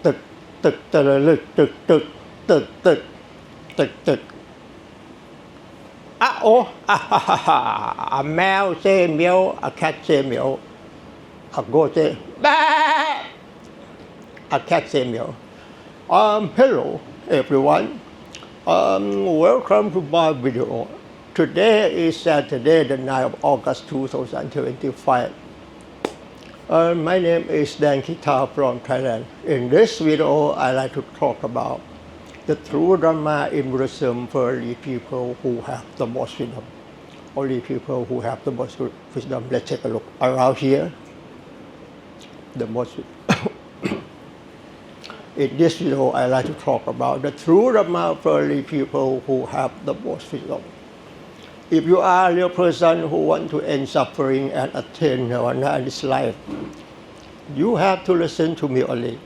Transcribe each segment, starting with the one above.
ตึกตึกตะลึกตึกตึกตึกตึกตึกตึกอะโออะฮ่าฮ่าฮ่าอะแมวเซเมียวอะแคทเซเมียวอะโกเซแบอะแคทเซเมียวhello everyone welcome to my video today is Saturday the 9th of August 2025 my name is Daeng Guitar from Thailand. In this video, I like to talk about the true Dharma in Buddhism for only people who have the most wisdom. Only people who have the most wisdom. Let's take a look around here. The most. In this video, I like to talk about the true Dharma for only people who have the most wisdom. If you are a real person who want to end suffering and attain Nirvana in this life, you have to listen to me only.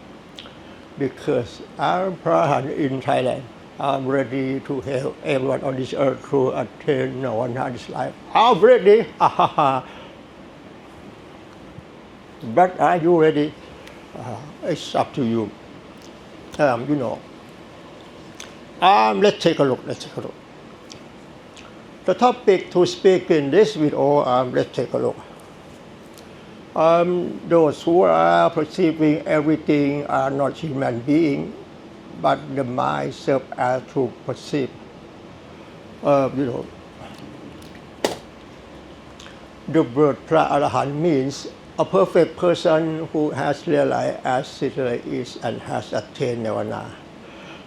Because I'm Prahan in Thailand. I'm ready to help everyone on this earth to attain Nirvana in this life. I'm ready. But are you ready? It's up to you. Let's take a look. The topic to speak in this video, let's take a look. Those who are perceiving everything are not human beings, but the mind serves as to perceive. The word Pra Arahant means a perfect person who has realized as Sitala is and has attained Nirvana.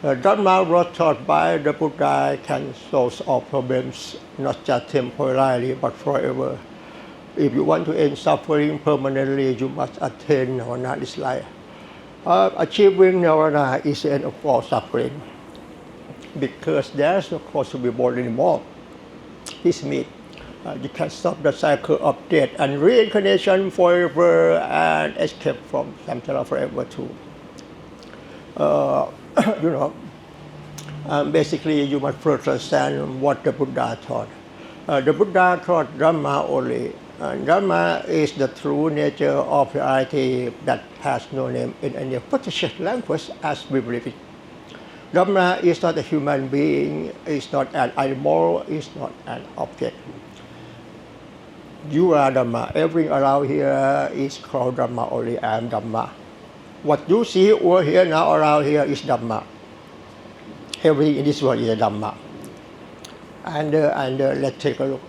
The Dhamma was taught by the Buddha can solve all problems, not just temporarily but forever. If you want to end suffering permanently, you must attain Nirvana this life. Achieving Nirvana is the end of all suffering, because there is no cause to be born anymore. This means you can stop the cycle of death and reincarnation forever and escape from samsara forever too. Basically, you must first understand what the Buddha taught. The Buddha taught Dhamma only. Dhamma is the true nature of reality that has no name in any official language as we believe it. Dhamma is not a human being, it's not an animal, it's not an object. You are Dhamma. Everything around here is called Dhamma only. I am Dhamma. What you see over here now around here is Dhamma. Everything in this world is a Dhamma. And let's take a look.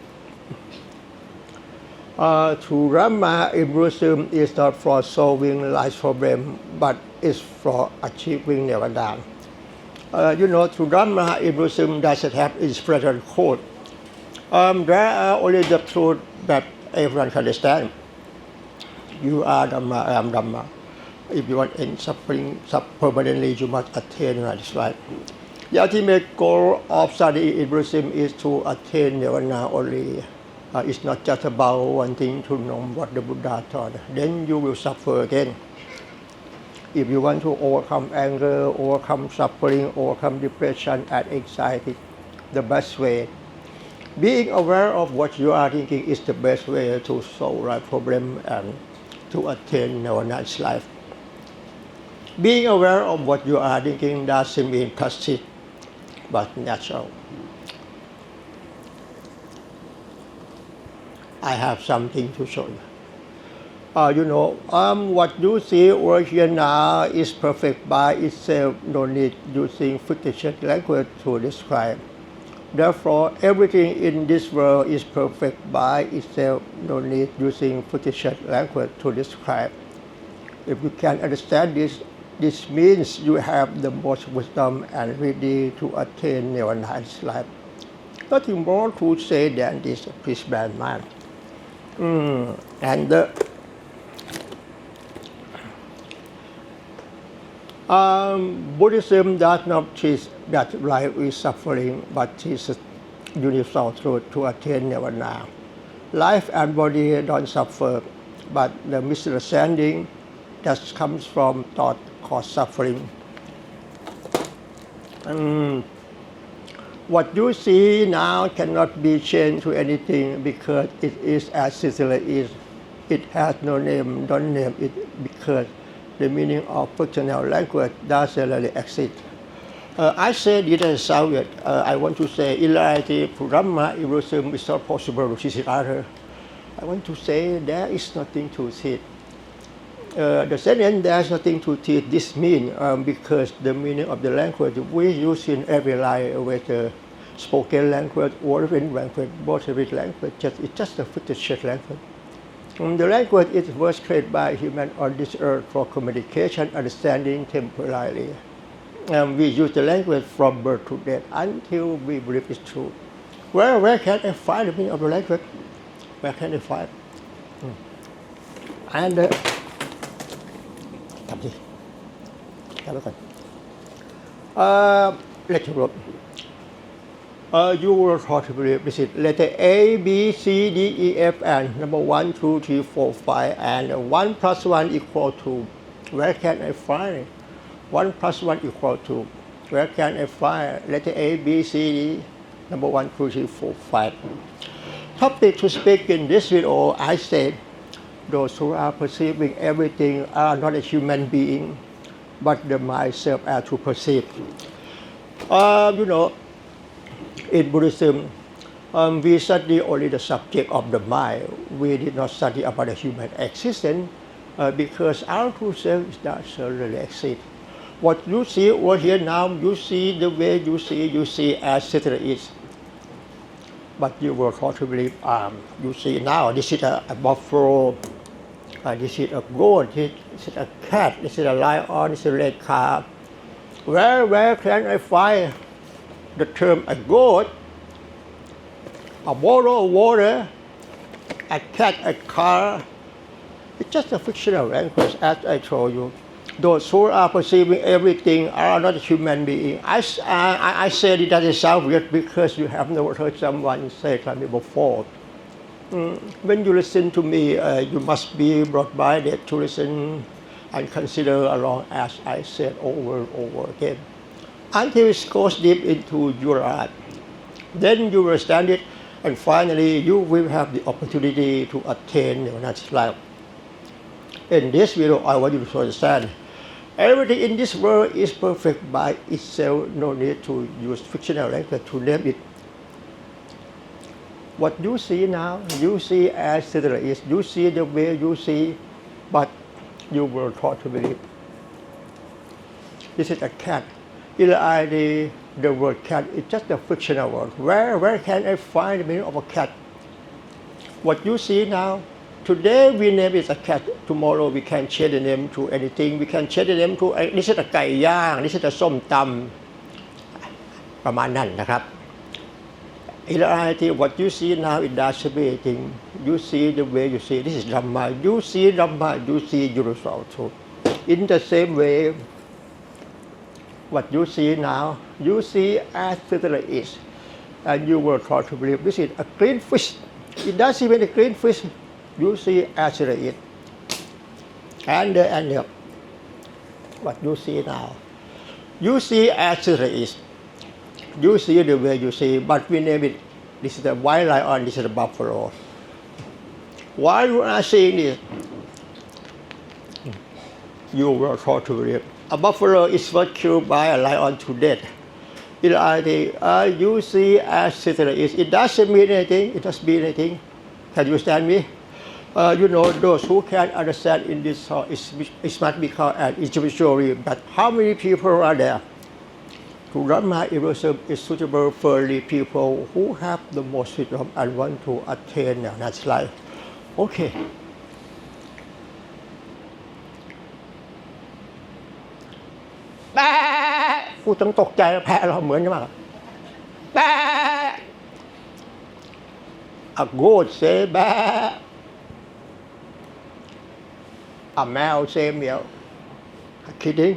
True Dhamma in Buddhism is not for solving life's problem, but is for achieving Nirvana. True Dhamma in Buddhism doesn't have inspiration code. There are only the truth that everyone can understand. You are Dhamma, I am Dhamma. If you want to end suffering permanently, you must attain this life. The ultimate goal of study in Buddhism is to attain Nirvana only. It's not just about wanting to know what the Buddha taught. Then you will suffer again. If you want to overcome anger, overcome suffering, overcome depression and anxiety, the best way, being aware of what you are thinking is the best way to solve life problem and to attain Nirvana in life. Being aware of what you are thinking doesn't mean passive, but natural. I have something to show you. What you see over here now is perfect by itself, no need using fictitious language to describe. Therefore, everything in this world is perfect by itself, no need using fictitious language to describe. If you can understand this, this means you have the most wisdom and ready to attain Nirvana in this life. Nothing more to say than this, please bear in mind. Buddhism does not teach that life is suffering, but teaches universal truth to attain Nirvana. Life and body don't suffer, but the misunderstanding that comes from thought cause suffering. What you see now cannot be changed to anything because it is as Sitala is. It has no name, don't name it because the meaning of fictional language doesn't really exist. I say it as Soviet. I want to say in reality, Dhamma in Buddhism is not possible to teach each other. I want to say there is nothing to teach. The sentence there's nothing to teach. This means because the meaning of the language we use in every life, whether spoken language or written language, both written language, it's just a fictitious language. The language is first created by humans on this earth for communication, understanding temporarily. We use the language from birth to death until we believe it's true. Where can I find the meaning of the language? Where can I find? And ทำสิทำไปก่อนletter group. You will try to believe this is letter A, B, C, D, E, F, and number 1, 2, 3, 4, 5, and 1 plus 1 equal to. Where can I find it? 1 plus 1 equal to. Where can I find letter A, B, C, D, number 1, 2, 3, 4, 5. Topic to speak in this video, I said, those who are perceiving everything are not a human being, but the mind serves as to perceive. In Buddhism, we study only the subject of the mind. We did not study about the human existence because our true self is not really exist. What you see over here now, you see the way you see as it is. But you will try to believe, you see now, this is a buffalo, this is a goat, this is a cat, this is a lion, this is a red car. Where can I find the term a goat, a bottle of water, a cat, a car? It's just a fictional language, as I told you. Those who are perceiving everything are not a human being. I said it doesn't sound weird because you have never heard someone say it like me before. When you listen to me, you must be brought by that to listen and consider along as I said over and over again, until it goes deep into your heart. Then you will understand it, and finally you will have the opportunity to attain your next life. In this video, I want you to understand, everything in this world is perfect by itself, no need to use fictional language to name it. What you see now, you see as it is, you see the way you see, but you will try to believe. This is a cat. In reality, the word cat is just a fictional word. Where can I find the meaning of a cat? What you see now, today we name it a cat. Tomorrow we can change the name to anything. We can change the name to this is a ไก่ย่าง this is a ส้มตำประมาณนั้นนะครับ In reality, what you see now it doesn't mean anything. You see the way you see. This is Dhamma. You see Dhamma. You see yourself too. In the same way, what you see now, you see as it is, and you will try to believe this is a clean fish. It doesn't mean a clean fish. You see as it is, and what you see now, you see as it is. You see the way you see, but we name it. This is the white lion. This is the buffalo. Why you are seeing this? You will try to believe. A buffalo is first killed by a lion to death. In reality, you see as it is. It doesn't mean anything. It doesn't mean anything. Can you understand me? Those who can understand in this talk, it must be called an individual. But how many people are there? To Dhamma in Buddhism is suitable for the people who have the most wisdom and want to attain their next life. Okay. แป๊ะพูดต้องตกใจแพะเราเหมือนกันมากแป๊ะ A goat say แป๊ะ A male say meow. Kidding?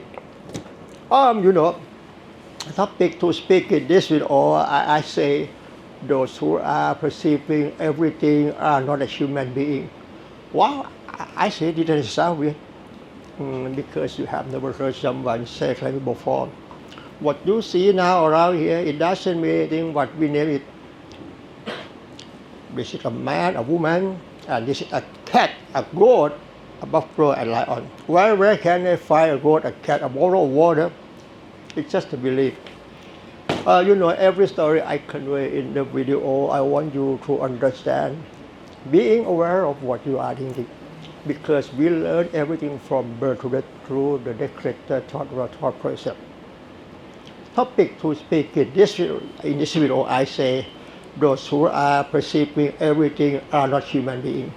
Topic to speak in this video, I say those who are perceiving everything are not a human being. Wow, I say it doesn't sound weird because you have never heard someone say it like before. What you see now around here, it doesn't mean anything what we name it. This is a man, a woman, and this is a cat, a goat, a buffalo, and lion. Where can I find a goat, a cat, a bottle of water? It's just a belief. Every story I convey in the video, I want you to understand, being aware of what you are thinking, because we learn everything from birth to death through the decreted thought process. Topic to speak in this video, I say, those who are perceiving everything are not human beings.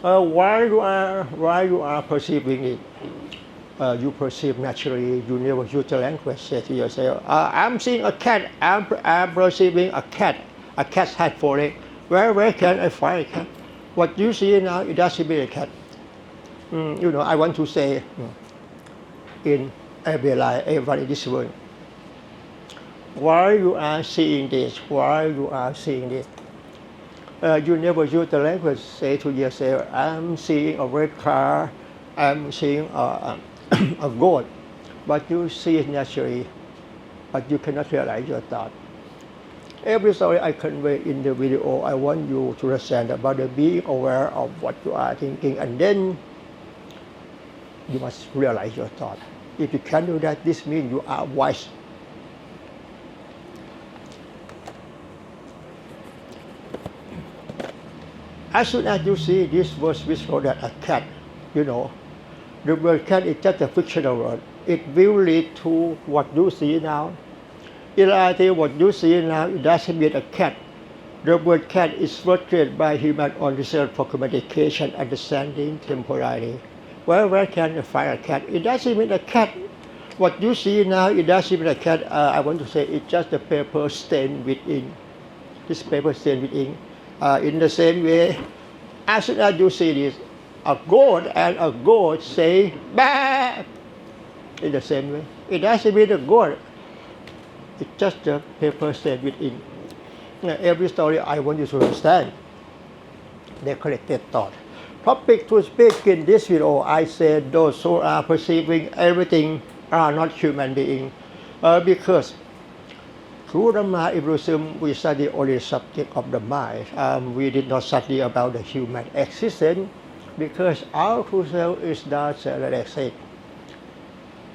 Why you are perceiving it? You perceive naturally. You never use the language. Say to yourself, I'm seeing a cat. I'm perceiving a cat. A cat had 4 legs. Where can I find a cat? What you see now, it doesn't mean a cat. I want to say, in every life, everyone in this world, why you are seeing this? Why you are seeing this? You never use the language. Say to yourself, I'm seeing a red car. I'm seeing a goat. But you see it naturally, but you cannot realize your thought. Every story I convey in the video, I want you to understand about the being aware of what you are thinking, and then you must realize your thought. If you can do that, this means you are wise. As soon as you see this verse which wrote that a cat, the word cat is just a fictional word. It will lead to what you see now. In reality, what you see now, it doesn't mean a cat. The word cat is first created by human on reserve for communication, understanding, temporarily. Where can you find a cat? It doesn't mean a cat. What you see now, it doesn't mean a cat. I want to say it's just a paper stained with ink. This paper stained with ink. In the same way, as soon as you see this, a goat and a goat say, bah! In the same way. It doesn't mean a goat. It's just a paper stained with ink. Every story I want you to understand the collected thought. Topic to speak in this video, I said those who are perceiving everything are not human beings. Because through Dhamma In Buddhism, we study only the subject of the mind. We did not study about the human existence, because our true self is not self-existent.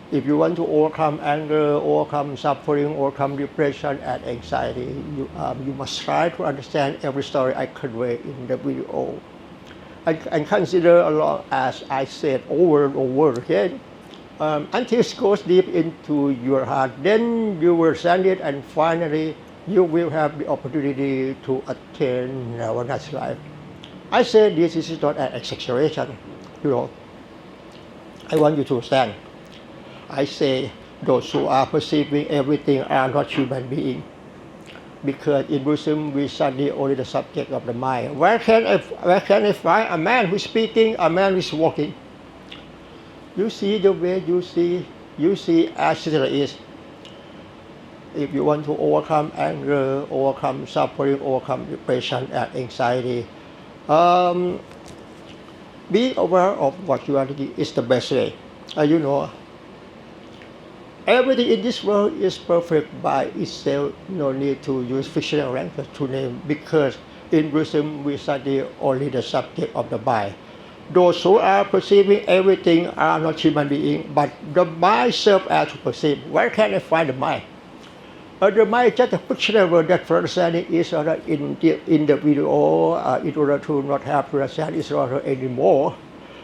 If you want to overcome anger, overcome suffering, overcome depression and anxiety, you must try to understand every story I convey in the video. And consider along as I said over and over again, until it goes deep into your heart. Then you will understand it, and finally you will have the opportunity to attain Nirvana's life. I say this is not an exaggeration. I want you to understand. I say those who are perceiving everything are not human beings. Because in Buddhism we study only the subject of the mind. Where can I find a man who is speaking, a man who is walking? You see the way you see as it is. If you want to overcome anger, overcome suffering, overcome depression and anxiety, be aware of what you are doing is the best way. Everything in this world is perfect by itself. No need to use fictional language to name, because in Buddhism we study only the subject of the mind. Those who are perceiving everything are not human beings, but the mind serves as to perceive. Where can I find the mind? The mind is just a fictional word that for understanding is in the video. In order to not have to understand Israel anymore,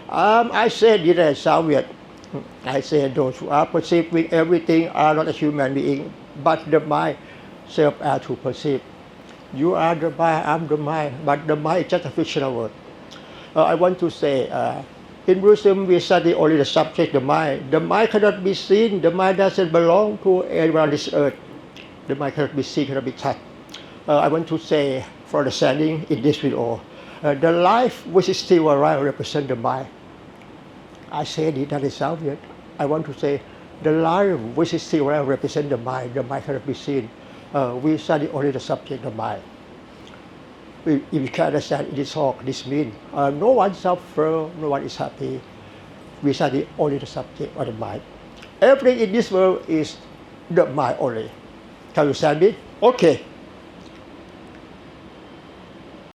I said it as Soviet. I said those who are perceiving everything are not a human being, but the mind serves as to perceive. You are the mind, I'm the mind, but the mind is just a fictional word. I want to say, in Buddhism we study only the subject, the mind. The mind cannot be seen. The mind doesn't belong to anyone on this earth. The mind cannot be seen, cannot be touched. I want to say, for understanding in this video, the life which is still alive represents the mind. I said it, that is Soviet. I want to say, the life which is still alive represents the mind. The mind cannot be seen. We study only the subject, the mind. If you can understand in this talk, this means no one suffers, no one is happy. We study only the subject of the mind. Everything in this world is the mind only. Can you understand me? Okay.